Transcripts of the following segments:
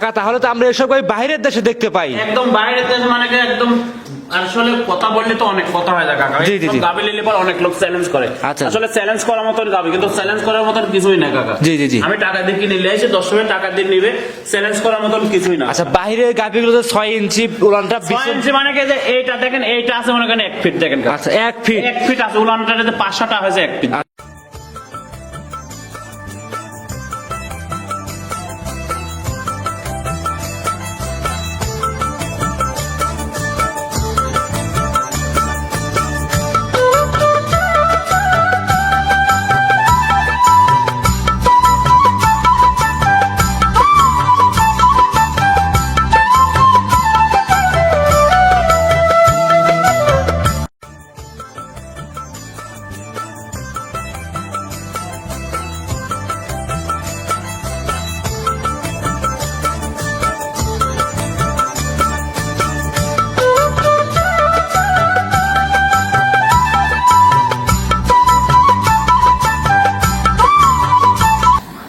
কাকা তাহলে তো আমরা এসব গাভী বাইরের দেশে দেখতে পাই। একদম বাইরের দেশ মানে কি একদম আসলে কথা বললে তো অনেক কথা হয় কাকা। জি, জি, জি। গাভী নিলে পর অনেক লোক চ্যালেঞ্জ করে। আচ্ছা। আসলে চ্যালেঞ্জ করার মতন গাভী, কিন্তু চ্যালেঞ্জ করার মতন কিছুই না কাকা। জি, জি, জি। আমি টাকা দিয়ে কিনে নিয়ে এসে 10 সময় টাকা দিয়ে নিবে, চ্যালেঞ্জ করার মতন কিছুই না। আচ্ছা, বাইরের গাভীগুলো তো 6 ইঞ্চি উলানটা 6 ইঞ্চি মানে কি যে এইটা দেখেন, এইটা আছে মনে করেন 1 ফিট দেখেন কাকা। আচ্ছা 1 ফিট 1 ফিট আছে, উলানটাতে 5-6টা হয়েছে 1 ফিট।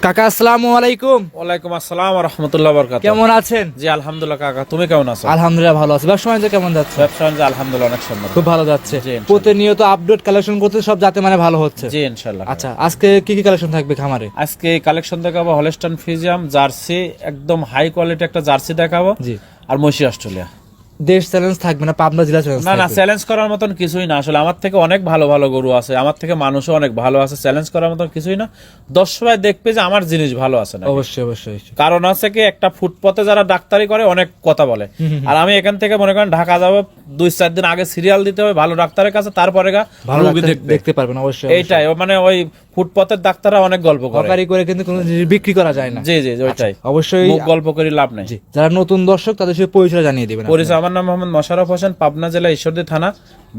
কাকা আসসালামু আলাইকুম। ওয়ালাইকুম আসসালাম ওয়া রাহমাতুল্লাহি ওয়া বারাকাতুহু। কেমন আছেন? জি আলহামদুলিল্লাহ কাকা, তুমি কেমন আছো? আলহামদুলিল্লাহ ভালো আছি। ব্যবসা বাণিজ্য কেমন যাচ্ছে? ব্যবসা বাণিজ্য আলহামদুলিল্লাহ অনেক সুন্দর। খুব ভালো যাচ্ছে। জি, ইনশাআল্লাহ। প্রতিনিয়ত আপডেট কালেকশন করতে সব যাতে মানে ভালো হচ্ছে। জি ইনশাআল্লাহ। আচ্ছা, আজকে কি কি কালেকশন থাকবে খামারে? আজকে কালেকশন দেখাবো হলস্টাইন ফ্রিজিয়াম জার্সি, একদম হাই কোয়ালিটি একটা জার্সি দেখাবো। জি। আর মসি অস্ট্রেলিয়া। দেশ চ্যালেঞ্জ থাকবে না, পাবনা জেলা চ্যালেঞ্জ না না, থাকবে? চ্যালেঞ্জ করার মতন কিছুই না। আসলে আমার থেকে অনেক ভালো ভালো গরু আছে, আমার থেকে মানুষও অনেক ভালো আছে, চ্যালেঞ্জ করার মতন কিছুই না। দর্শক ভাই দেখবে যে আমার জিনিস ভালো আছে না। অবশ্যই অবশ্যই। কারণ আছে কি, একটা ফুটপথে যারা ডাক্তারি করে অনেক কথা বলে, আর আমি এখান থেকে মনে করেন ঢাকা যাবো 2-4 দিন আগে সিরিয়াল দিতে হবে ভালো ডাক্তারের কাছে, তারপরে ভালো রোগী ডাক্তার দেখবে। দেখতে পারবেন অবশ্যই। এইটাই মানে ওই ফুটপথের ডাক্তাররা অনেক গল্প করে। হকারি করে কিন্তু কোনো জিনিস বিক্রি করা যায় না। জি জি ওইটাই। অবশ্যই। মুখ গল্প করে লাভ নাই। জি, যারা নতুন দর্শক তাদের সাথে পরিচয় জানিয়ে দিবেন। পরিচয়, আমার নাম মোহাম্মদ মোশাররফ হোসেন, পাবনা জেলা ঈশ্বরদী থানা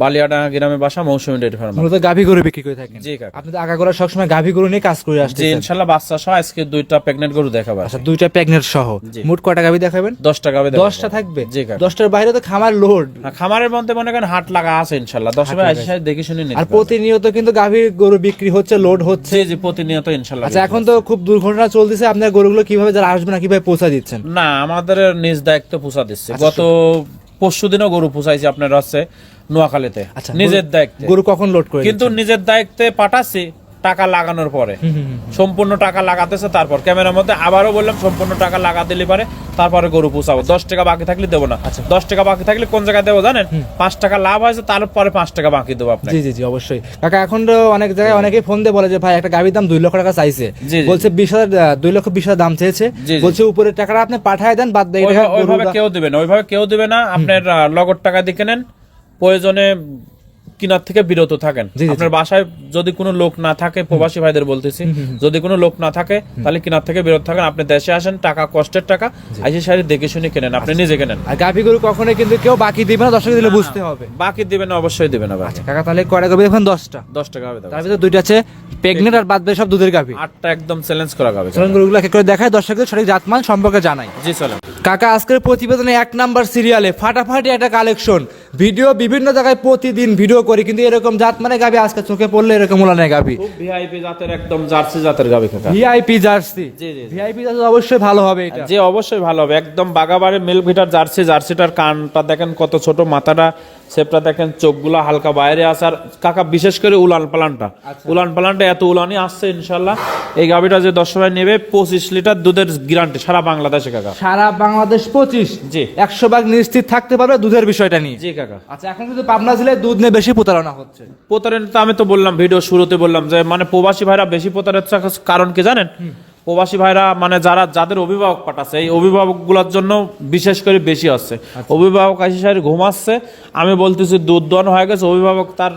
বালিয়াডাঙ্গা গ্রামে বাসা, মৌসুমী ডেইরি ফার্ম। মূলত গাভী গরু বিক্রি করে থাকেন? জি কাকা। আপনি তো আগাগোড়া সবসময় গাভী গরু নিয়ে কাজ করে জি আসছেন। ইনশাআল্লাহ, বাচ্চা সহ আজকে 2টা প্রেগন্যান্ট গরু দেখাবো। আচ্ছা, 2টা প্রেগন্যান্ট সহ জি। মোট কয়টা গাভী দেখাবেন? 10টা গাবে দেখাবো। 10টা থাকবে? জি কাকা। 10টার বাইরে তো খামার লোড। খামারের মধ্যে মনে করেন হাট লাগা আছে ইনশাআল্লাহ, 10 ভাই আসি দেখে শুনে নিতে আর পারবেন। প্রতিনিয়ত কিন্তু গাভী গরু বিক্রি হচ্ছে, লোড হচ্ছে। জি জি প্রতিনিয়ত ইনশাআল্লাহ। আচ্ছা, এখন তো খুব দুর্ঘটনা চলতেছে, আপনার গরুগুলো কিভাবে যারা আসবে না কিভাবে পৌঁছা দিচ্ছেন? না, আমাদের নিজ দায়িত্ব পোষা দিচ্ছে। আচ্ছা, গত পরশুদিনও গরু পোষাইছি আপনার হচ্ছে নোয়াখালীতে, আচ্ছা, নিজের দায়িত্বে। গরু কখন লোড করে কিন্তু দিচ্ছেন? নিজের দায়িত্বে পাঠাচ্ছি টাকা লাগানোর পরে, সম্পূর্ণ টাকা লাগাতেছে, তারপর ক্যামেরার মধ্যে আবারও বললাম সম্পূর্ণ টাকা লাগা দিলে পারে তারপরে গরু পোষাবো। 10 টাকা বাকি থাকলে দেবো না। আচ্ছা। 10 টাকা বাকি থাকলে কোন জায়গায় দেবো জানেন? 5 টাকা লাভ হয়েছে, তারপরে 5 টাকা বাকি দেবো আপনাকে। জি জি জি অবশ্যই। কাকা, এখন তো অনেক জায়গায় অনেকেই ফোন দিয়ে বলে যে ভাই একটা গাভীর দাম 2 লক্ষ টাকা চাইছে, জি, জি। বলছে 20,000 2,20,000 দাম চেয়েছে, জি, জি। বলছে উপরের টাকাটা আপনি পাঠায় দেন, বাদ বাকি টাকা ওইভাবে কেউ দিবে না, ওইভাবে কেউ দিবে না। আপনার নগদ টাকা দিয়ে নেন, প্রয়োজনে কিনার থেকে বিরত থাকেন। জি, জি। আপনার বাসায় যদি কোনো লোক না থাকে, প্রবাসী ভাইদের বলতেছি, যদি কোনো লোক না থাকে তাহলে কিনার থেকে বিরত থাকেন। আপনি দেশে আসেন, টাকা কষ্টের টাকা, আইসি শাড়ি দেখে শুনে কেনেন, আপনি নিজে কেনেন। আর গাভী গরু কখনোই কিন্তু কেউ বাকি দিবে না, দর্শক দিলে বুঝতে হবে। বাকি দিবেন না, অবশ্যই দিবেন না ভাই। কাকা, তাহলে কয়টা গাভী এখন? 10টা। 10 টাকা হবে দাও। তার ভিতরে 2টা আছে প্রেগনেন্ট, আর বাদ বাকি সব দুধের গাভী। 8টা একদম চ্যালেঞ্জ করা হবে। চলুন গরুগুলো এক এক করে দেখায়, দর্শকদের সঠিক জাতমান সম্পর্কে জানাই। জি চলেন কাকা, আজকের প্রতিবেদনে 1 নাম্বার সিরিয়ালে ফাটাফাটি একটা কালেকশন ভিডিও, বিভিন্ন জায়গায় প্রতিদিন ভিডিও করি, কিন্তু এরকম জাত মানে গাভী আজকে চোখে পড়লে এরকম উলানের গাভী, খুব ভিআইপি জাতের, একদম জার্সি জাতের গাবি কাকা। VIP jersey. জি, জি, জি। ভিআইপি জার্সি অবশ্যই ভালো হবে এটা। জি অবশ্যই ভালো হবে, একদম বাগাবাড়ি মিল্ক ভিটার জার্সি। জার্সিটার কানটা দেখেন কত ছোট, মাথাটা শেপটা দেখেন, চোখগুলা হালকা বাইরে আসার কাকা, বিশেষ করে উলান পালানটা। উলান পালানটা এত উলানি আসছে ইনশাল্লাহ। এই গাভিটা যে 10 ভাই নেবে 25 লিটার দুধের গ্যারান্টি সারা বাংলাদেশে কাকা। সারা বাংলাদেশ 25? জি 100% নিশ্চিত থাকতে পারবে দুধের বিষয়টা নিয়ে? জি কাকা। আচ্ছা, এখন কিন্তু পাবনা জেলায় দুধ নিয়ে বেশি প্রতারণা হচ্ছে। প্রতারণা আমি তো বললাম, ভিডিও শুরুতে বললাম যে মানে প্রবাসী ভাইরা বেশি প্রতারণা, কারণ কি জানেন? প্রবাসী ভাইরা মানে যাদের অভিভাবক পাঠাচ্ছে, এই অভিভাবক গুলোর জন্য বিশেষ করে বেশি আসছে। অভিভাবক আসি সারি ঘুমাচ্ছে, আমি বলতেছি দুধ দন হয়ে গেছে, অভিভাবক তার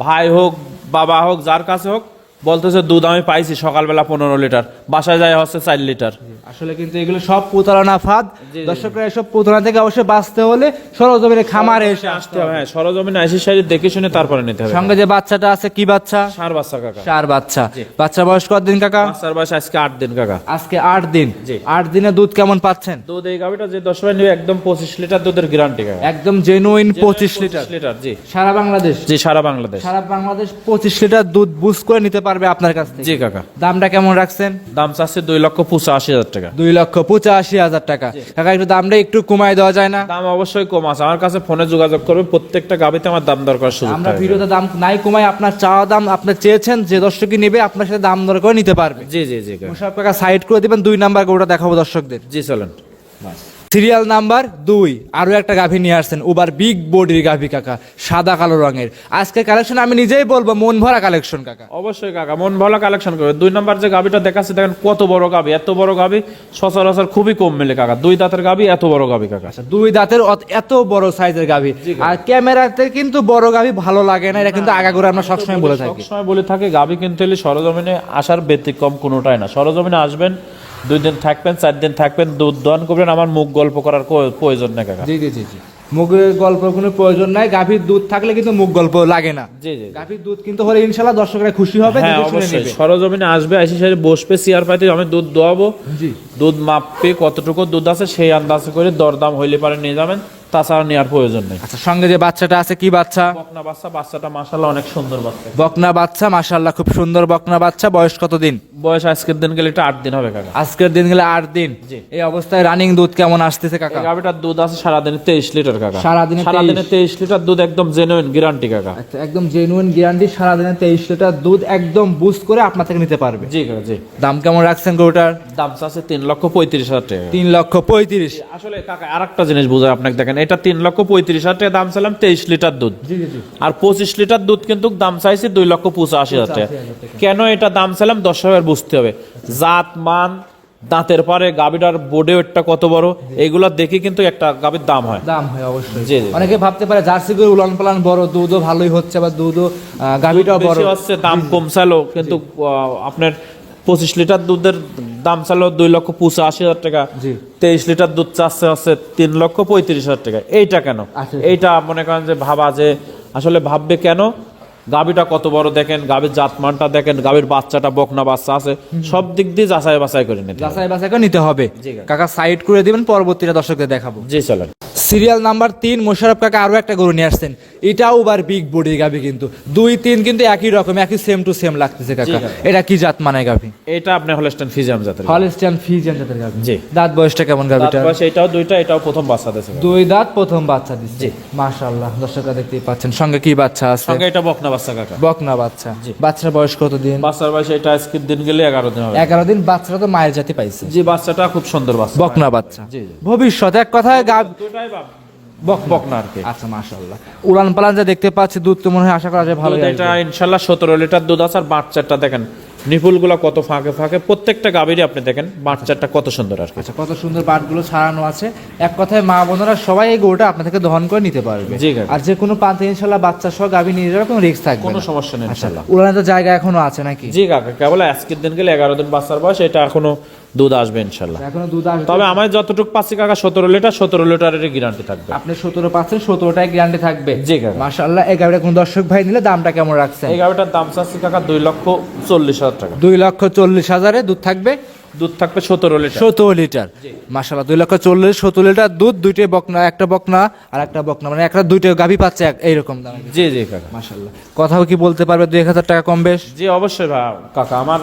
ভাই হোক বাবা হোক যার কাছে হোক বলতেছে দুধ আমি পাইছি সকালবেলা 15 লিটার, বাসায় যায় হচ্ছে 4 লিটার। আসলে কিন্তু এগুলো সব প্রতারণা ফাঁদ। দর্শকরা এসব প্রতারণা থেকে অবশ্যই বাঁচতে হলে সরজমিনে খামারে এসে আসতে হবে। হ্যাঁ সরজমিনে আসি সারি দেখে শুনে তারপরে নিতে হবে। সঙ্গে যে বাচ্চাটা আছে, কি বাচ্চা? ষাঁড় বাচ্চা কাকা। ষাঁড় বাচ্চা। বাচ্চা বয়স কতদিন কাকা? বাচ্চার বয়স আজকে 8 দিন কাকা। আজকে 8 দিন। জি। 8 দিনে দুধ কেমন পাচ্ছেন? দুধ এই গাভিটা যে 10 ভাই নেবে একদম 25 লিটার দুধের গ্যারান্টি কাকা। একদম জেনুইন 25 লিটার। লিটার জি। সারা বাংলাদেশ? জি সারা বাংলাদেশ। সারা বাংলাদেশ 25 লিটার দুধ বুঝ করে নিতে পারবে। পারবে আপনার কাছ থেকে? জি কাকা। দামটা কেমন রাখছেন? দাম চাচ্ছে 2,85,000 টাকা। 2,85,000 টাকা। কাকা একটু দামটা একটু কমায় দেওয়া যায় না? দাম অবশ্যই কম আছে, আমার কাছে ফোনে যোগাযোগ করবে, প্রত্যেকটা গাবিতে আমার দাম দর করার সুযোগ আমরা থাকবে। ভিডিওতে দাম নাই কমাই, আপনার চাওয়া দাম আপনি চেয়েছেন, যে দর্শকই নেবে আপনার সাথে দাম দর করে নিতে পারবে। জি জি জি কাকা। মোশাররফ কাকা সাইড করে দিবেন, 2 নাম্বার গরুটা দেখাবো দর্শকদের। জি চলেন। সিরিয়াল নাম্বার 2 আরো একটা গাভী নিয়ে আসছেন, ওবার বিগ বডির গাভী কাকা, সাদা কালো রঙের। আজকে কালেকশন আমি নিজেই বলবো মন ভরা কালেকশন কাকা। অবশ্যই কাকা, মন ভালো কালেকশন করবে। 2 নাম্বার যে গাবিটা দেখাচ্ছে দেখেন কত বড় গাবি, এত বড় গাবি সচরাচর খুবই কম মেলে কাকা। 2 দাঁতের গাবি, এত বড় গাবি কাকা। 2 দাঁতের এত বড় সাইজের গাভী। আর ক্যামেরাতে কিন্তু বড় গাভী ভালো লাগে না, এটা কিন্তু আগাগোড়া আমরা সবসময় বলে থাকি। সবসময় বলে থাকি গাবি কিনতে হলে সরজমিনে আসার ব্যতিক্রম কোনোটাই না। সরজমিনে আসবেন, 2 দিন থাকবেন, 4 দিন থাকবেন, দুধ দহন করবেন, আমার মুখ গল্প করার প্রয়োজন নেই কাকা। জি জি জি জি, মুখের গল্প কোনো প্রয়োজন নাই, গাভীর দুধ থাকলে কিন্তু মুখ গল্প লাগে না। জি জি। গাভীর দুধ কিন্তু হলে ইনশাআল্লাহ দর্শকরা খুশি হবে, হ্যাঁ দেখে শুনে অবশ্যই নেবে। সরজমিনে আসবে, এসে সে বসবে চেয়ার পাইতে, আমি দুধ দোয়াবো, জি। দুধ মাপবে কতটুকু দুধ আছে সেই আন্দাজ করে দরদাম হইলে পারে নিয়ে যাবেন, তাছাড়া নেওয়ার প্রয়োজন নেই। আচ্ছা, সঙ্গে যে বাচ্চাটা আছে কি বাচ্চা? বকনা বাচ্চা, বাচ্চাটা মাশাআল্লাহ অনেক সুন্দর বাচ্চা। বকনা বাচ্চা, মাশাআল্লাহ খুব সুন্দর বকনা বাচ্চা। বয়স কত দিন? বয়স আজকের দিন গেলে এটা 8 দিন হবে কাকা। আজকের দিন গেলে 8 দিন। জি। এই অবস্থায় রানিং দুধ কেমন আসতেছে কাকা? এই গাভিটার দুধ আছে সারাদিনে 23 লিটার কাকা। সারাদিনে 23 লিটার দুধ, একদম জেনুইন গ্যারান্টি কাকা। আচ্ছা, একদম জেনুইন গ্যারান্টি, সারাদিনে 23 লিটার দুধ একদম বুস্ট করে আপনার থেকে নিতে পারবে। জি কাকা জি। দাম কেমন রাখছেন গরুটার? দাম আছে 3,35,000 টাকা। 3,35,000। আসলে কাকা আরেকটা জিনিস বোঝায় আপনাকে, দেখেন এটা 3,35,000 টাকা দাম চাইলাম 23 লিটার দুধ। জি জি জি। আর 25 লিটার দুধ কিন্তু দাম চাইছি 2,85,000 টাকা। কেন এটা দাম চাইলাম দর্শকের বুঝতে হবে, জাত মান, দাঁতের পারে গাবিটার বোর্ডে ওটা কত বড়, এইগুলা দেখে কিন্তু একটা গাবির দাম হয়। দাম হয় অবশ্যই। জি, জি। অনেকে ভাবতে পারে জার্সি গরু উলান পালান বড়, দুধও ভালোই হচ্ছে, বা দুধও গাভীটাও বড় বেশি হচ্ছে, দাম কম চাইলো, কিন্তু আপনার 25 লিটার দুধের দাম চাইলো 2,85,000 টাকা। জি। 23 লিটার দুধ চাচ্ছে হচ্ছে 3,35,000 টাকা। এইটা কেন? আচ্ছা। এইটা মনে করেন যে ভাবা যে আসলে ভাববে কেন, গাবিটা কত বড় দেখেন, গাবির জাতমানটা দেখেন, গাবির বাচ্চাটা বকনা বাচ্চা আছে, সব দিক দিয়ে যাচাই বাছাই করে নিতে হবে। যাচাই বাছাই করে নিতে হবে। জি কাকা। কাকা সাইড করে দিবেন, পরবর্তীটা দর্শকদের দেখাবো। জি চলেন। সিরিয়াল নাম্বার 3 মোশাররফ কাকা আরো একটা গরু নিয়ে আসছেন, এটাও বার বিগ বডি গাভী, কিন্তু 2-3 কিন্তু একই রকম, একই সেম টু সেম লাগতেছে কাকা। কাকা। এটা কি জাত মানে গাভী? এটা আপনি হলস্টাইন ফ্রিজিয়ান জাতের। হলস্টাইন ফ্রিজিয়ান জাতের গাভী। জি। দাঁত বয়সটা কেমন গাভীটা? দাঁত বয়স এটাও দুইটা, এটাও প্রথম বাচ্চা দিয়েছে। 2 দাঁত, প্রথম বাচ্চা দিচ্ছে। জি। মাশাআল্লাহ, দর্শকরা দেখতেই পাচ্ছেন। সঙ্গে কি বাচ্চা আছে? সঙ্গে এটা বকনা বাচ্চা কাকা। বকনা বাচ্চা। জি। বাচ্চার বয়স কত দিন? বাচ্চার বয়স এটা আজকের দিন গেলে 11 দিন হবে। 11 দিন। বাচ্চাটা তো মায়ের জাতি পাইছে। জি, বাচ্চাটা খুব সুন্দর বাচ্চা। বকনা বাচ্চা। জি জি। ভবিষ্যৎ এক কথায় দুটাই বকনা আর কি। আচ্ছা, মাশাআল্লাহ। উড়ান পালান যা দেখতে পাচ্ছি, দুধ তো মনে হয় আশা করা যায় ভালো। দুধ এটা ইনশাআল্লাহ 17 লিটার দুধ আছে। আর বাচ্চাটা দেখেন নিপুলগুলো কত ফাঁকে ফাঁকে, প্রত্যেকটা গাভীরই আপনি দেখেন বাচ্চাটা কত সুন্দর আর কি। আচ্ছা, কত সুন্দর বাটগুলো ছাড়ানো আছে। এক কথায় মা বোনেরা সবাই এই গরুটা আপনার থেকে দহন করে নিতে পারবে। জি কাকা। আর যে কোনো প্রান্তে ইনশাআল্লাহ বাচ্চা সহ গাভী নিয়ে যাবে, কোনো রিস্ক থাকবে কোনো না। সমস্যা নেই আচ্ছা, ইনশাআল্লাহ। উড়ানের তো জায়গা এখনো আছে নাকি? জি কাকা, কেবল আজকের দিন গেলে 11 দিন বাচ্চার বয়স, এটা এখনো দুধ আসবে ইনশাআল্লাহ। এখনো দুধ আসবে। তবে আমার যতটুকু পাচ্ছি কাকা 17 লিটারের গ্যারান্টি থাকবে। আপনি 17 পাচ্ছেন, 17টাই গ্যারান্টি থাকবে। জি কাকা। মাশাআল্লাহ। এই গাভীটা কোন দর্শক ভাই নিলে দামটা কেমন রাখছেন? এই গাভীটার দাম চাচ্ছি কাকা 2,40,000 টাকা। 2,40,000-এ দুধ থাকবে? দুধ থাকবে 17 লিটার। 17 লিটার। মাশাআল্লাহ, 2,40,000, 17 লিটার দুধ। দুইটাই বকনা, একটা বকনা আর একটা বকনা, মানে একটা দুইটা গাভী পাচ্ছে এইরকম দামে। জি জি কাকা। মাশাআল্লাহ। কথাও কি বলতে পারবে 2,000 টাকা কম বেশ? জি অবশ্যই কাকা, আমার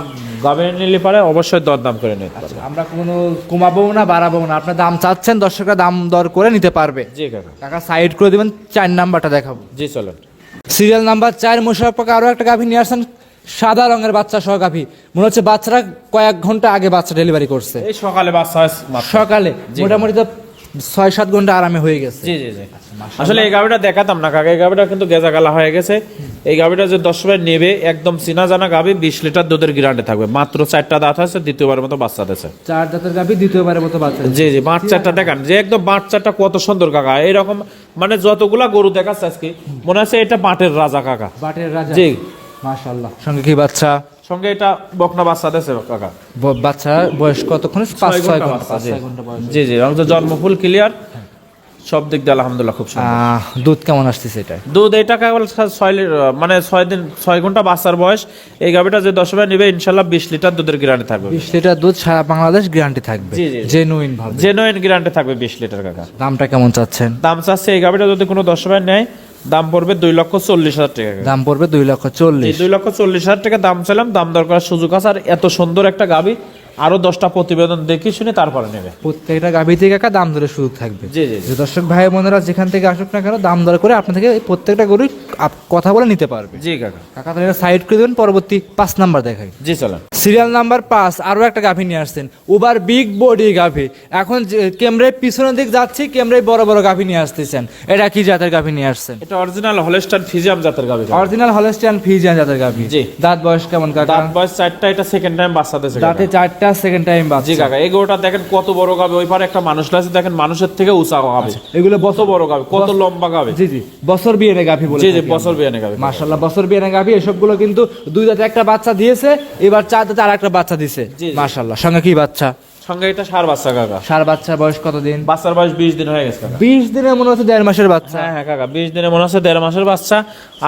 গাভী নিলে পারে অবশ্যই দরদাম করে নিতে পারবে। আমরা কোনো কমাবো না বাড়াবো না, আপনার দাম চাচ্ছেন, দর্শকরা দাম দর করে নিতে পারবে। জি কাকা। কাকা সাইড করে দিবেন, 4 নাম্বারটা দেখাবো। জি চলেন। সিরিয়াল নাম্বার 4 মোশাররফ কাকা আরো একটা গাভী নিয়ে আসছেন, সাদা রঙের বাচ্চা সহ গাভী। মনে হচ্ছে বাচ্চারা কয়েক ঘন্টা আগে বাচ্চা ডেলিভারি করছে। এই সকালে বাচ্চা হয় মাত্র। সকালে মোটামুটি তো 6-7 ঘন্টা আরামে হয়ে গেছে। জি জি জি। আসলে এই গাভিটা দেখাতাম না কাকা, এই গাভিটা কিন্তু গেজা গালা হয়ে গেছে। এই গাভিটা যে 10 ভাই নেবে, একদম চিনা জানা গাভি, 20 লিটার দুধের গ্যারান্টি থাকবে। মাত্র 4টা দাঁত আছে, দ্বিতীয়বারের মতো বাচ্চা দিয়েছে। 4 দাঁতের গাভী, দ্বিতীয়বারের মতো বাচ্চা। জি জি। বাচ্চাটা দেখেন যে একদম বাচ্চাটা কত সুন্দর কাকা। এরকম মানে যতগুলা গরু দেখাচ্ছে আজকে মনে হচ্ছে এটা বাটের রাজা কাকা। বাটের রাজা। জি। মাশাআল্লাহ। সঙ্গে কি বাচ্চা? সঙ্গে এটা বকনা বাচ্চা দিয়েছে কাকা। বাচ্চা বয়স কতক্ষণ? 5-6 ঘন্টা। বাচ্চা, জি। 5-6 ঘন্টা বয়স। জি জি। জন্ম ফুল ক্লিয়ার, সব দিক দিয়ে আলহামদুলিল্লাহ খুব সুন্দর। দুধ কেমন আসতেছে এটা? দুধ এটা কেবল 6 ঘন্টা বাচ্চার বয়স। এই গাভিটা যে 10 ভাই নেবে ইনশাল্লাহ 20 লিটার দুধের গ্যারান্টি থাকবে। 20 লিটার দুধ সারা বাংলাদেশ গ্যারান্টি থাকবে। জি, জি। জেনুইন ভাবে। জেনুইন গ্যারান্টি থাকবে 20 লিটার কাকা। দামটা কেমন চাচ্ছেন? দাম চাচ্ছে এই গাভিটা যদি কোনো 10 ভাই নেয় দাম পড়বে 2,40,000 টাকা কাকা। দাম পড়বে 2,40,000। 2,40,000 টাকা দাম চাইলাম, দাম দর করার সুযোগ আছে। আর এত সুন্দর একটা গাবি আরো 10টা প্রতিবেদন দেখে শুনে তারপরে নেবে। প্রত্যেকটা গাভীতে কাকা দাম দরের সুযোগ থাকবে। জি জি জি। যে দর্শক ভাই বোনেরা যেখান থেকে আসুক না কেন দাম দর করে আপনার থেকে এই প্রত্যেকটা গরু কথা বলে নিতে পারবে। জি কাকা। কাকা তাহলে সাইড করে দেবেন, পরবর্তী 5 নাম্বার দেখাই। জি চলেন। সিরিয়াল নাম্বার 5 আরো একটা গাভী নিয়ে আসছেন, ওভার বিগ বডি গাভী। এখন ক্যামেরায় পিছনের দিক যাচ্ছি, ক্যামেরায় বড় বড় গাভী নিয়ে আসতেছেন। এটা কি জাতের গাভী নিয়ে আসছেন? এটা অরিজিনাল হলস্টাইন ফ্রিজিয়ান জাতের গাবি। অরিজিনাল হলস্টিয়ান ফ্রিজিয়ান জাতের গাভী। জি। দাঁত বয়স কেমন কাকা? দাঁত বয়স 4টা, এটা সেকেন্ড টাইম বাচ্চা দিয়েছে। দাঁতে 4টা, সেকেন্ড টাইম বাচ্চা। জি কাকা, এই গরুটা দেখেন কত বড় গাবে। ওই পারে একটা মানুষ আছে, দেখেন মানুষের থেকে উঁচা গাবে। এগুলো কত বড় গাবে, কত লম্বা গাবে। জি জি, বছর বিয়েনে গাভী বলে। জি জি, বছর বিয়ানে গাবে। মাশাআল্লাহ, বছর বিয়েনে গাভী। এসবগুলো কিন্তু 2 দাঁতে একটা বাচ্চা দিয়েছে, এবার 4 দাঁতে আর একটা বাচ্চা দিছে। জি, জি। মাশাআল্লাহ। সঙ্গে কি বাচ্চা? সঙ্গে এটা সার বাচ্চা কাকা। সার বাচ্চা। বয়স কত দিন? বাচ্চার বয়স 20 দিন হয়ে গেছে কাকা। 20 দিনের মনে হচ্ছে 1.5 মাসের বাচ্চা। হ্যাঁ হ্যাঁ কাকা, 20 দিনে মনে হচ্ছে 1.5 মাসের বাচ্চা।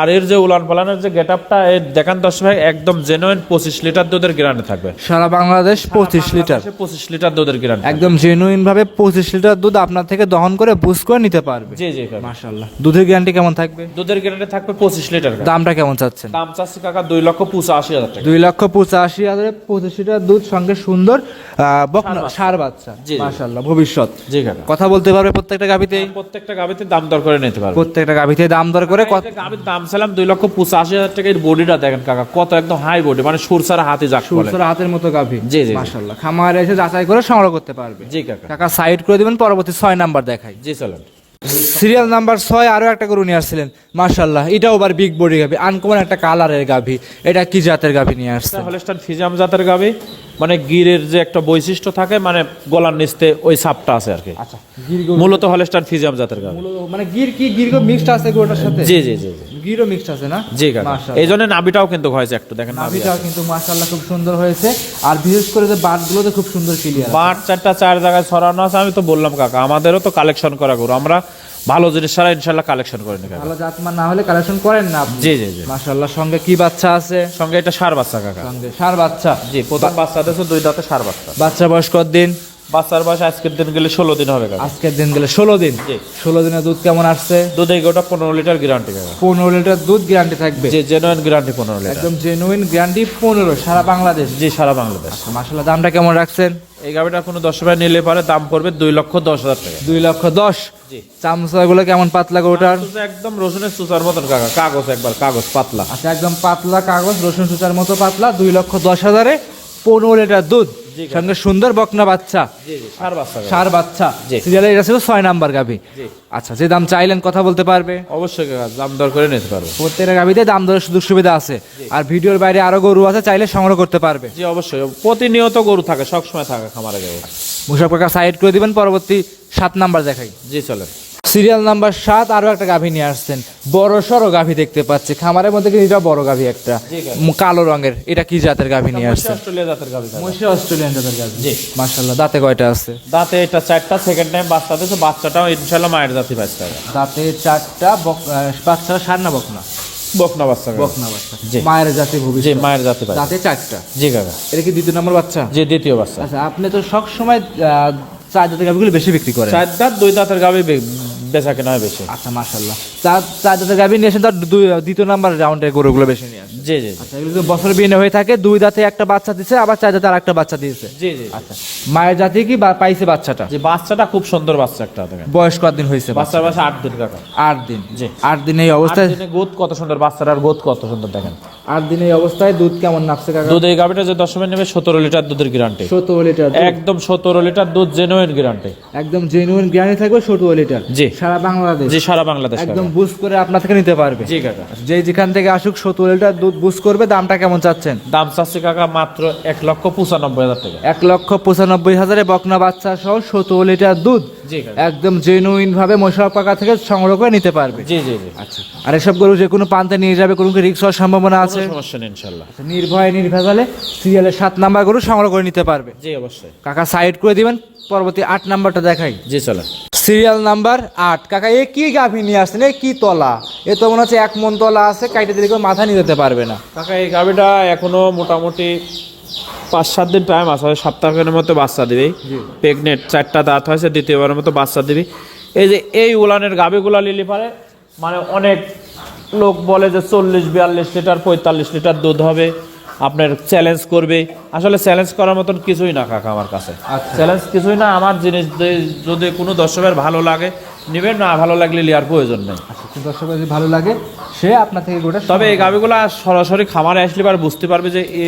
আর এর যে উলান পালানের যে গেটআপটা, এর দেখান 10 ভাই, একদম জেনুইন 25 লিটার দুধের গ্যারান্টি থাকবে। সারা বাংলাদেশ 25 লিটার, 25 লিটার দুধের গ্যারান্টি। একদম জেনুইন ভাবে 25 লিটার দুধ আপনার থেকে দহন করে বুঝ করে নিতে পারবে। জি জি কাকা। মাশাআল্লাহ। দুধের গ্যারান্টি কেমন থাকবে? দুধের গ্যারান্টি থাকবে 25 লিটার কাকা। দামটা কেমন চাচ্ছেন? দাম চাচ্ছি কাকা 2,85,000 টাকা। 2,85,000 25 লিটার দুধ, সঙ্গে সুন্দর বকনা সার বাচ্চা। জি, জি। মাশাআল্লাহ, ভবিষ্যৎ। জি কাকা। কথা বলতে পারবে প্রত্যেকটা গাভীতেই? প্রত্যেকটা গাবিতে দাম দর করে নিতে পারবে। প্রত্যেকটা গাভীতে দাম দর করে গাবির দাম ছিলাম 2,85,000 টাকা। এর বডিটা দেখেন কাকা, কত একদম হাই বডি, মানে সুরসারা হাতি যাক বলে। সুরসরা হাতের মতো গাভী। জি, জি। মাশাআল্লাহ। খামারে এসে যাচাই করে সংগ্রহ করতে পারবে। জি কাকা। কাকা সাইড করে দিবেন, পরবর্তী 6 নাম্বার দেখাই। জি চলেন। সিরিয়াল নাম্বার 6 আরো একটা গরু নিয়ে আসছিলেন। মাশাআল্লাহ, এটা ওভার বিগ বডি গাভী, আনকমন একটা কালারের গাভী। এটা কি জাতের গাভী নিয়ে আসছেন? হলস্টাইন ফ্রিজিয়ান জাতের গাবি। মানে গিরের যে একটা বৈশিষ্ট্য থাকে, মানে গলার নিচতে ওই সাপটা আছে আর কি। আচ্ছা, গির মূলত হলস্টাইন ফ্রিজিয়ান জাতের গাবি। মানে গির কি গির মিক্সড আছে গরুটার সাথে? জি জি জি জি। গিরও মিক্সড আছে না? জি কাকা। মাশাআল্লাহ। এই জন্য নাভিটাও কিন্তু হয়েছে একটু, দেখেন নাভিটাও কিন্তু মাশাআল্লাহ খুব সুন্দর হয়েছে। আর বিশেষ করে যে বাটগুলোতে খুব সুন্দর ক্লিয়ার। বাট 4টা 4 জায়গায় ছড়ানো আছে। আমি তো বললাম কাকা, আমাদেরও তো কালেকশন করা গরু, আমরা ভালো জিনিস ছাড়া ইনশাল্লাহ কালেকশন করে নিই কাকা। ভালো জাতমান না হলে কালেকশন করেন না আপনি? জি জি জি। মাশাআল্লাহ। সঙ্গে কি বাচ্চা আছে? সঙ্গে এটা সার বাচ্চা কাকা। সঙ্গে সার বাচ্চা। জি, প্রথম বাচ্চা দিয়েছে 2 দাঁতে সার বাচ্চা। বাচ্চা বয়স কত দিন? বাচ্চার বয়স আজকের দিন গেলে 16 দিন হবে কাকা। আজকের দিন গেলে 16 দিন। জি। 16 দিনের দুধ কেমন আসছে? দুধে গোটা 15 লিটার গ্যারান্টি কাকা। 15 লিটার দুধ গ্যারান্টি থাকবে। জি, জেনুইন গ্যারান্টি 15 লিটার। একদম জেনুইন গ্যারান্টি 15 সারা বাংলাদেশ। জি, সারা বাংলাদেশ। মাশাআল্লাহ। দামটা কেমন রাখছেন? এই গাবিটা কোনো 10 ভাই নিলে পারে দাম পড়বে 2,10,000 টাকা। 2,10,000। জি। চামচাগুলো কেমন পাতলা গরুটার? সুসা একদম রসুনের সুসার মতন কাকা, কাগজ একবার কাগজ পাতলা। আচ্ছা, একদম পাতলা কাগজ, রসুন সুতার মতো পাতলা। 2,10,000-এ 15 লিটার দুধ, সঙ্গে সুন্দর বকনা বাচ্চা। জি জি, সার বাচ্চা কাকা। সার বাচ্চা। জি। সিরিয়ালে এটা ছিল 6 নাম্বার গাভী। জি। আচ্ছা, যে দাম চাইলেন কথা বলতে পারবে? অবশ্যই কাকা, দাম দর করে নিতে পারবে। প্রত্যেকটা গাভীতে দাম দরের সুযোগ সুবিধা আছে। আর ভিডিওর বাইরে আরো গরু আছে, চাইলে সংগ্রহ করতে পারবে। জি অবশ্যই, প্রতিনিয়ত গরু থাকে, সবসময় থাকে খামারে গরু। মুশাফ কাকা সাইড করে দিবেন, পরবর্তী 7 নাম্বার দেখাই। জি চলেন। সিরিয়াল নাম্বার 7 আরো একটা গাভী নিয়ে আসছেন। বড় সড়ো গাভী দেখতে পাচ্ছি খামারের মধ্যে, কিন্তু এটা বড় গাভী একটা, কালো রঙের। এটা কি জাতের গাভী নিয়ে আসছেন? অস্ট্রেলিয়া জাতের গাবি কাকা। মহিষী অস্ট্রেলিয়ান জাতের গাভী। জি। মাশাআল্লাহ। দাঁতে কয়টা আছে? দাঁতে এটা 4টা, সেকেন্ড টাইম বাচ্চা দিয়েছে। বাচ্চাটাও ইনশাআল্লাহ মায়ের জাতি বাচ্চা কাকা। দাঁতে 4টা। বাচ্চা সার না বকনা? বকনা বাচ্চা কাকা। বকনা বাচ্চা। জি। মায়ের জাতি জি, ভবিষ্যৎ। মায়ের জাতি বাচ্চা। দাঁতে 4টা। জি কাকা। এটা কি দ্বিতীয় নম্বর বাচ্চা? জি, দ্বিতীয় বাচ্চা। আচ্ছা, আপনি তো সব সময় 4 জাতের গাভীগুলো বেশি বিক্রি করেন। 4 দাঁত 2 দাঁতের গাবি বেচা কেনা হয় বেশি। আচ্ছা, মাশাআল্লাহ। 4 জাতের গাভী নিয়ে এসে তার দ্বিতীয় নাম্বার রাউন্ডের গরুগুলো বেশি নিয়ে আসে। জি জি আচ্ছা, এগুলো তো বছর বিয়ে হয়ে থাকে। 2 দাঁতে একটা বাচ্চা দিছে, আবার 4 দাঁতে আরেকটা বাচ্চা দিয়েছে। জি জি। আচ্ছা, মায়ের জাতি কি পাইছে বাচ্চাটা? যে বাচ্চাটা খুব সুন্দর বাচ্চা একটা দেখেন। বয়স কতদিন হয়েছে? বাচ্চার বয়স 8 দিন কাকা। 8 দিন। জি। 8 দিন এই অবস্থায়, 8 দিনে গোদ কত সুন্দর, বাচ্চাটার গোদ কত সুন্দর দেখেন। 8 দিন এই অবস্থায় দুধ কেমন নাপছে কাকা? দুধ এই গাবিটা যে 10 নেবে 17 লিটার দুধের গ্যারান্টি। 17 লিটার দুধ। একদম 17 লিটার দুধ, জেনুইন গ্যারান্টি। একদম জেনুইন গ্যারান্টি থাকবে। 17 লিটার। জি। সারা বাংলাদেশ। জি, সারা বাংলাদেশ একদম কাকা। বুঝ করে আপনার থেকে নিতে পারবে। জি কাকা। যে যেখান থেকে আসুক 17 লিটার দুধ বুঝ করবে। দামটা কেমন চাচ্ছেন? দাম চাচ্ছি কাকা মাত্র 1,95,000 টাকা। 1,95,000-এ বকনা বাচ্চা সহ 17 লিটার দুধ জি কাকা। একদম জেনুইন ভাবে মোশাররফ কাকা থেকে সংগ্রহ করে নিতে পারবে। জি জি জি। আচ্ছা, আর এসব গরু যে কোনো প্রান্তে নিয়ে যাবে, কোনো কি রিস্ক হওয়ার সম্ভাবনা আছে? কোনো সমস্যা নেই ইনশাআল্লাহ। নির্ভয়ে নির্ভেজালে সিরিয়ালের 7 নাম্বার গরু সংগ্রহ করে নিতে পারবে। জি অবশ্যই কাকা সাইড করে দিবেন, পরবর্তী 8 নাম্বারটা দেখাই। জি চলেন। সিরিয়াল নাম্বার 8 কাকা, এ কি গাভী নিয়ে আসছেন? এ কি তলা? এ তো মনে হচ্ছে 1 মন তলা আছে, কাইটে দিলে কেউ মাথা নিয়ে যেতে পারবে না। কাকা এই গাবিটা এখনো মোটামুটি 5-7 দিন টাইম আছে, সপ্তাহের মতো বাচ্চা দিবে। প্রেগনেন্ট, 4টা দাঁত হয়েছে, দ্বিতীয়বারের মতো বাচ্চা দিবি। এই যে এই উলানের গাবিগুলা লিলি পারে মানে অনেক লোক বলে যে 40-42 লিটার 45 লিটার দুধ হবে, আপনার চ্যালেঞ্জ করবে। আসলে চ্যালেঞ্জ করার মতন কিছুই না কাকা আমার কাছে, আচ্ছা। চ্যালেঞ্জ কিছুই না। আমার জিনিস যদি কোনো দর্শকের ভালো লাগে নেবেন, না ভালো লাগলে নেওয়ার প্রয়োজন নেই। আচ্ছা, কিন্তু দর্শকের যদি ভালো লাগে সে আপনার থেকে গোটা তবে এই গাভিগুলো সরাসরি খামারে আসলে আর বুঝতে পারবে যে এ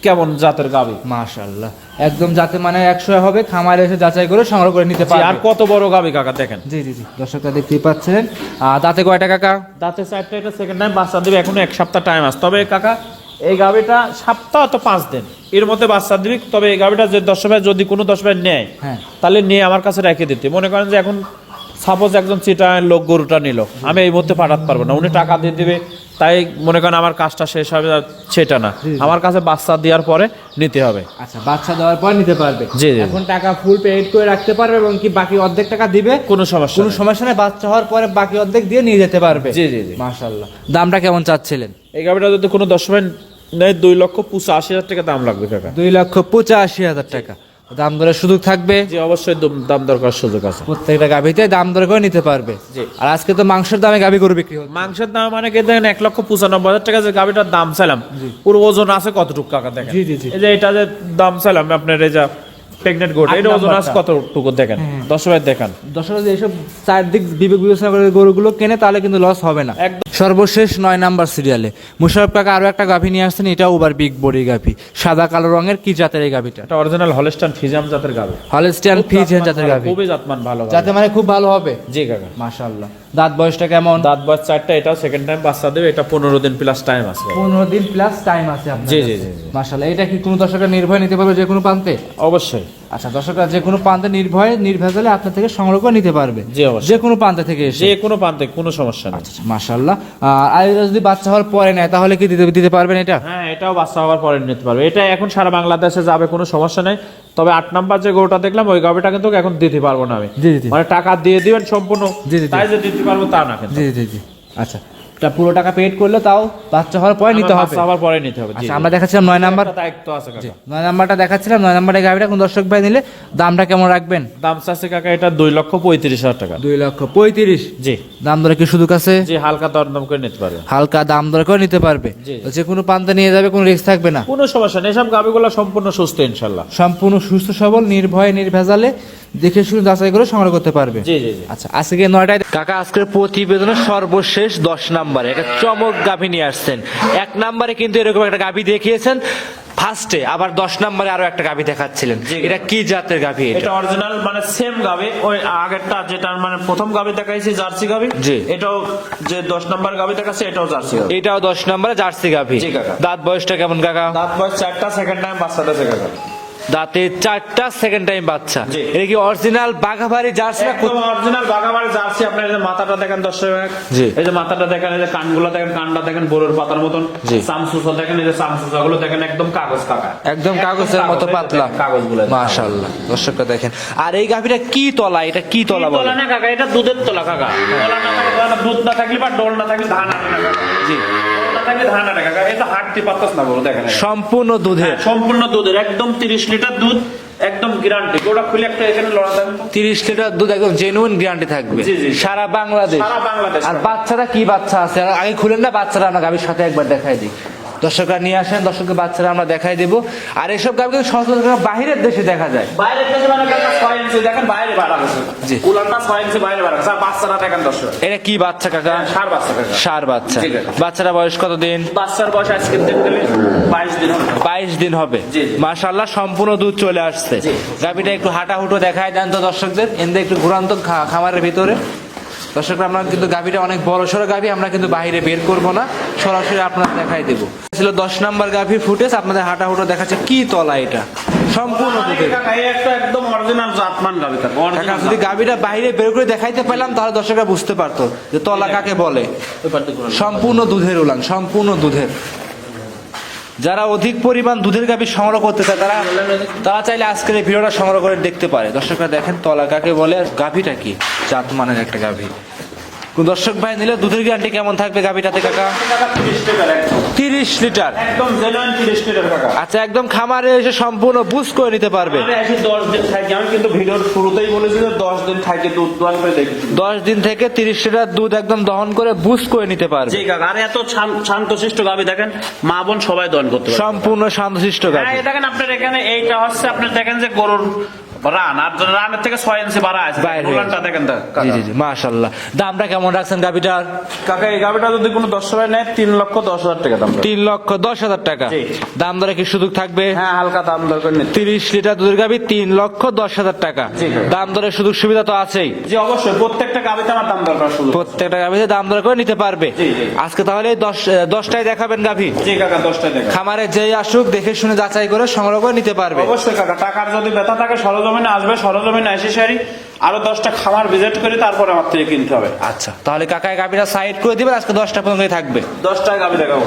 কেমন জাতের গাভি। মাশাআল্লাহ, একদম যাতে মানে 100 হবে, খামারে এসে যাচাই করে সংগ্রহ করে নিতে জি, পারবে। আর কত বড় গাভি কাকা দেখেন। জি জি জি, দর্শকরা দেখতেই পাচ্ছেন। দাঁতে কয়টা কাকা? দাঁতে 4টা, এটা সেকেন্ড টাইম বাচ্চা দিবে, এখনো 1 সপ্তাহ টাইম আছে। তবে কাকা এই গাভিটা সপ্তাহ তো 5 দিন এর মধ্যে বাচ্চা দিবে। তবে এই গাভিটা যে 10 ভাই যদি কোনো 10 ভাই নেয়, হ্যাঁ, তাহলে নিয়ে আমার কাছে রেখে দিতে। মনে করেন যে এখন সাপোজ একজন চিটাগাং লোক গরুটা নিল, আমি এই মুহূর্তে পাঠাতে পারবো না, উনি টাকা দিয়ে দিবে, তাই মনে করেন আমার কাজটা শেষ হবে সেটা না, আমার কাছে বাচ্চা দেওয়ার পরে নিতে হবে। আচ্ছা, বাচ্চা দেওয়ার পর নিতে পারবে। জি, জি। এখন টাকা ফুল পেড করে রাখতে পারবে এবং কি বাকি অর্ধেক টাকা দিবে, কোনো সমস্যা কোনো নেই। সমস্যা নেই। বাচ্চা হওয়ার পরে বাকি অর্ধেক দিয়ে নিয়ে যেতে পারবে। জি জি জি। মাশাআল্লাহ, দামটা কেমন চাচ্ছিলেন? এই গাভিটা যদি কোনো 10 ভাই নেয় 2,85,000 টাকা দাম লাগবে কাকা। 2,85,000 টাকা দাম দরের সুযোগ থাকবে। জি, অবশ্যই দাম দরকার সুযোগ আছে। প্রত্যেকটা গাভিতে দাম দর করে নিতে পারবে। জি। আর আজকে তো মাংসের দামে গাভি গরু বিক্রি হচ্ছে। মাংসের দাম মানে কি দেখেন 1,95,000 টাকা যে গাভিটার দাম চাইলাম, পুরো ওজন আছে কতটুকু কাকা দেখেন। জি, জি, জি। এই যে এটা যে দাম চাইলাম আপনার, এই যে প্রেগনেন্ট গোট, 8 এটা ওজন আছে নাম্বারটা। কতটুকু দেখেন, 10 ভাই দেখান। দর্শকরা যদি এইসব চারদিক বিবেক বিবেচনা করে গরুগুলো কেনে তাহলে কিন্তু লস হবে না। একদম। সর্বশেষ 9 নাম্বার সিরিয়ালে মুশারফ কাকা আরো একটা গাভি নিয়ে আসছেন। এটা ওভার বিগ বডি গাভি, সাদা কালো রঙের। কি জাতের এই গাভিটা? এটা অরিজিনাল হলস্টাইন ফ্রিজিয়ান জাতের গাভি। হলস্টিয়ান ফ্রিজিয়ান জাতের গাভি, খুবই জাতমান ভালো গাভি। যাতে মানে খুব ভালো হবে। জি কাকা। মাশাআল্লাহ, দাঁত বয়সটা কেমন? দাঁত বয়স 4টা, এটাও সেকেন্ড টাইম বাচ্চা দেবে, এটা 15 দিন প্লাস টাইম আছে। 15 দিন প্লাস টাইম আছে আপনার জি, কাছে। জি, জি, জি। মাশাআল্লাহ, এটা কি কোনো দর্শকরা নির্ভয় নিতে পারবে যে কোনো প্রান্তে? অবশ্যই। আচ্ছা, দর্শকরা যে কোনো প্রান্তে নির্ভয়ে নির্ভেজালে আপনার থেকে সংগ্রহ করে নিতে পারবে। জি, অবশ্যই। যে কোনো প্রান্ত থেকে এসে। যে কোনো প্রান্তে কোনো সমস্যা নেই। মাশাআল্লাহ। আর এটা যদি বাচ্চা হওয়ার পরে নেয় তাহলে কি দিতে পারবেন এটা? হ্যাঁ, এটাও বাচ্চা হওয়ার পরে নিতে পারবে। এটা এখন সারা বাংলাদেশে যাবে, কোনো সমস্যা নেই। তবে 8 নাম্বার যে গরুটা দেখলাম ওই গাভিটা কিন্তু এখন দিতে পারবো না আমি। জি, জি, জি। মানে টাকা দিয়ে দিবেন সম্পূর্ণ, জি, জি, জি। তাই যে দিতে পারবো তা না কিন্তু। জি জি জি। আচ্ছা, তা পুরো টাকা পেড করলে তাও বাচ্চা হওয়ার পরে নিতে আমার হবে। বাচ্চা হওয়ার পরে নিতে হবে। জি, আচ্ছা, জি। আমরা দেখাচ্ছিলাম 9 নাম্বার। একটা দায়িত্ব আছে কাকা। 9 নাম্বারটা দেখাচ্ছিলাম। 9 নাম্বারের গাভিটা কোন দর্শক ভাই নিলে দামটা কেমন রাখবেন? দাম চাচ্ছে কাকা এটা 2,35,000 টাকা। 2,35,000। জি দাম দরে কি সুযোগ আছে? জি, হালকা দরদাম করে নিতে পারবে। হালকা দাম দর করে নিতে পারবে। জি, জি। তো যে কোনো প্রান্তে নিয়ে যাবে, কোনো রিস্ক থাকবে না। কোনো সমস্যা নেই, সব গাভিগুলো সম্পূর্ণ সুস্থ ইনশাল্লাহ। সম্পূর্ণ সুস্থ সবল, নির্ভয়ে নির্ভেজালে দেখে শুনে যাচাই করে সংগ্রহ করতে পারবে। জি জি জি। আচ্ছা, আজকে 9টায় কাকা আজকের প্রতিবেদনের সর্বশেষ 10 নম্বরে একটা চমক গাভী নিয়ে আসছেন। 1 নম্বরে কিন্তু এরকম একটা গাভী দেখিয়েছেন ফার্স্টে, আবার 10 নম্বরে আরো একটা গাভী দেখাচ্ছিলেন। এটা কি জাতের গাভী? এটা অরিজিনাল মানে সেম গাভি, ওই আগেরটা যেটা মানে প্রথম গাভি দেখাইছি জার্সি গাভি, জি। এটাও যে 10 নাম্বার গাভি দেখাচ্ছে এটাও জার্সি গাভি। এটাও 10 নম্বরে জার্সি গাভী। জি কাকা। দাঁত বয়সটা কেমন কাকা? দাঁত বয়স 4টা, সেকেন্ড টাইম বাচ্চাটা দেখা গেল। দাঁতে 4টা, সেকেন্ড টাইম বাচ্চা। জি। এটা কি অরিজিনাল বাঘাবাড়ি জার্সি না? একদম অরিজিনাল বাগাবাড়ি জার্সি। আপনি এই যে মাথাটা দেখেন দর্শক, জি। এই যে মাথাটা দেখেন, এই যে কানগুলো দেখেন, কানটা দেখেন বোরের পাতার মতন। জি। সামসুসা দেখেন, এই যে সামসুসা গুলো দেখেন একদম কাগজ কাকা, একদম কাগজের মতো পাতলা কাগজগুলো। মাশাআল্লাহ, দর্শকরা দেখেন। আর এই গাভীটা কি তলা? এটা কি তলা বলে? তোলা না কাকা, এটা দুধের তোলা কাকা। তোলা না থাকলে দুধ না থাকলে বা ডোল না থাকলে ধান আনে না কাকা। জি। ডোল না থাকলে ধান আনে কাকা। এটা হাঁটতে পারতাস না বলো দেখেন। সম্পূর্ণ দুধের। সম্পূর্ণ দুধের, একদম 30 লিটার দুধ, একদম গ্যারান্টি। ওটা খুলে একটা এখানে লড়া দেন। 30 লিটার দুধ একদম জেনুইন গ্যারান্টি থাকবে। জি, জি। সারা বাংলাদেশ। সারা বাংলাদেশ। আর বাচ্চারা কি বাচ্চা আছে? আর আগে খুলেন না বাচ্চারা, আমরা গাভীর সাথে একবার দেখাই দিই। দর্শকরা নিয়ে আসেন, দর্শককে বাচ্চারা আমরা দেখাই দেব। আর এসব গাভী কিন্তু সচরাচর বাইরের দেশে দেখা যায়। বাইরের দেশে মানে কাকা 6 ইঞ্চি দেখেন বাইরে বাড়া গেছে। জি। কুলারটা 6 ইঞ্চি বাইরে বাড়া গেছে। আর বাচ্চারা দেখেন দর্শক, এটা কি বাচ্চা কাকা? ষাঁড় বাচ্চা কাকা। ষাঁড় বাচ্চা। জি কাকা। বাচ্চারা বয়স কত দিন? বাচ্চার বয়স আজকে দিন গেলে 22 দিন হবে। 22 দিন হবে। জি, জি। মাশাআল্লাহ, সম্পূর্ণ দুধ চলে আসছে। জি। গাভীটা একটু হাঁটাহুটো দেখায় দেন তো দর্শকদের, এনদে একটু ঘুরান্ত খামারের ভিতরে। দর্শকরা, আমরা কিন্তু গাভীটা অনেক বড় সড়ো গাভী, আমরা কিন্তু বাইরে বের করব না, সরাসরি আপনাদের দেখাই দেব। ছিল 10 নাম্বার গাভীর ফুটেজ, আপনাদের হাঁটাহুটো দেখাচ্ছে। কি তলা এটা? সম্পূর্ণ দুধের। কাকা এই একটা একদম অরিজিনাল জাতমান গাবি কাকা। কাকা, অরিজিনাল যদি গাভীটা বাইরে বের করে দেখাইতে পেলাম তাহলে দর্শকরা বুঝতে পারতো যে তলা কাকে বলে। সম্পূর্ণ দুধের উলান, সম্পূর্ণ দুধের। যারা অধিক পরিমাণ দুধের গাভী সংগ্রহ করতে চায় তারা চাইলে আজকের এই ভিডিওটা সংগ্রহ করে দেখতে পারে। দর্শকরা দেখেন তলা কাকে বলে, আর গাভীটা কি জাতমানের একটা গাভী। কোন দর্শক ভাই নিলে দুধের গ্যারান্টি কেমন থাকবে গাভীটাতে কাকা? টাকা 30 টাকা একদম। 30 লিটার। একদম জেনুইন 30 লিটার কাকা। আচ্ছা, একদম খামারে এসে সম্পূর্ণ বুঝ করে নিতে পারবে। আমি এসে 10 দিন থাকি, আমি কিন্তু ভিডিওর শুরুতেই বলেছি যে 10 দিন থাকি দুধ দোয়ান করে দেখি। 10 দিন থেকে 30 লিটার দুধ একদম দহন করে বুঝ করে নিতে পারবে। জি কাকা, আর এত শান্তশিষ্ট গাভী দেখেন, মা বোন সবাই দহন করতে পারবে। সম্পূর্ণ শান্তশিষ্ট গাভী। হ্যাঁ, এই দেখেন আপনার এখানে এইটা হচ্ছে, আপনি দেখেন যে গরুর রান, আর রানের থেকে 6 ইঞ্চি বাড়া আছে বাইরে। উলানটা দেখেন জি জি জি, মাশাআল্লাহ। দামটা কেমন রাখছেন গাভীটার? কাকা এই গাভীটা যদি কোনো দর্শক নেয় 3,10,000 টাকা দাম। 3,10,000 টাকা। জি। দাম দরে কি সুযোগ থাকবে? হ্যাঁ, হালকা দাম দরকার নেই। 30 লিটার দুধের গাভী 3,10,000 টাকা। জি। দাম দরে সুযোগ সুবিধা তো আছেই। জি অবশ্যই, প্রত্যেকটা গাভীতে আমার দাম দরকার শুধু। প্রত্যেকটা গাভীতে দাম দর করে নিতে পারবে। জি, জি। আজকে তাহলে 10টাই দেখাবেন গাভী। জি কাকা, 10টা টাকা। খামারে যেই আসুক দেখে শুনে যাচাই করে সংগ্রহ করে নিতে পারবে। অবশ্যই কাকা, টাকার যদি ব্যথা থাকে সরজমিনে আসবে, সরজমিনে এসে সারি আরো 10টা খামার ভিজিট করে তারপরে আমার থেকে কিনতে হবে। আচ্ছা, তাহলে কাকায় গাভীরা সাইড করে দিবেন, আজকে 10টা পর্যন্ত থাকবে। 10টায় গাভী দেখাবো।